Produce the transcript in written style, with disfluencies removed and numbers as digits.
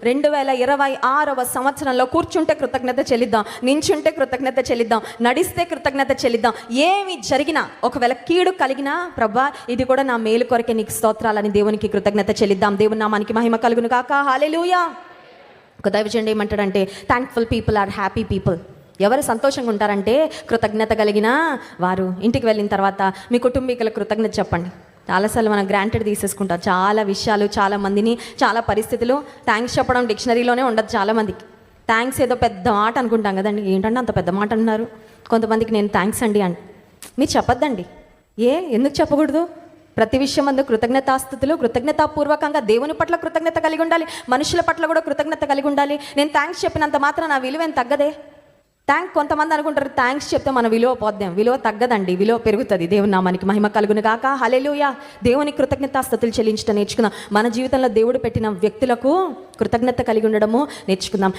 2026వ సంవత్సరంలో కూర్చుంటే కృతజ్ఞత చెల్లిద్దాం, నించుంటే కృతజ్ఞత చెల్లిద్దాం, నడిస్తే కృతజ్ఞత చెల్లిద్దాం. ఏమి జరిగినా, ఒకవేళ కీడు కలిగినా, ప్రభా ఇది కూడా నా మేలు కొరకే, నీకు స్తోత్రాలని దేవునికి కృతజ్ఞత చెల్లిద్దాం. దేవుని నామానికి మహిమ కలుగును గాక. హల్లెలూయా. ఒక దైవజనుడు ఏమంటాడంటే, thankful people are happy people. ఎవరు సంతోషంగా ఉంటారంటే కృతజ్ఞత కలిగిన వారు. ఇంటికి వెళ్ళిన తర్వాత మీ కుటుంబీకులకు కృతజ్ఞత చెప్పండి. చాలాసార్లు మనం గ్రాంటెడ్ తీసేసుకుంటాం చాలా విషయాలు, చాలా మందిని, చాలా పరిస్థితులు. థ్యాంక్స్ చెప్పడం డిక్షనరీలోనే ఉండదు చాలామందికి. థ్యాంక్స్ ఏదో పెద్ద మాట అనుకుంటాం కదండి. ఏంటంటే అంత పెద్ద మాట అంటున్నారు. కొంతమందికి నేను థ్యాంక్స్ అండి అని మీరు చెప్పొద్దండి. ఎందుకు చెప్పకూడదు? ప్రతి విషయం అందు కృతజ్ఞతాస్థుతులు, కృతజ్ఞతాపూర్వకంగా దేవుని పట్ల కృతజ్ఞత కలిగి ఉండాలి, మనుషుల పట్ల కూడా కృతజ్ఞత కలిగి ఉండాలి. నేను థ్యాంక్స్ చెప్పినంత మాత్రం నా విలువ ఏం తగ్గదే. కొంతమంది అనుకుంటారు థ్యాంక్స్ చెప్తే మన విలువ పోద్దాం. విలువ తగ్గదండి, విలువ పెరుగుతుంది. దేవుని నామానికి మహిమ కలుగును గాక. హల్లెలూయా. దేవుని కృతజ్ఞతాస్తుతులు చెల్లించడం నేర్చుకుందాం. మన జీవితంలో దేవుడు పెట్టిన వ్యక్తులకు కృతజ్ఞత కలిగి ఉండడము నేర్చుకుందాం.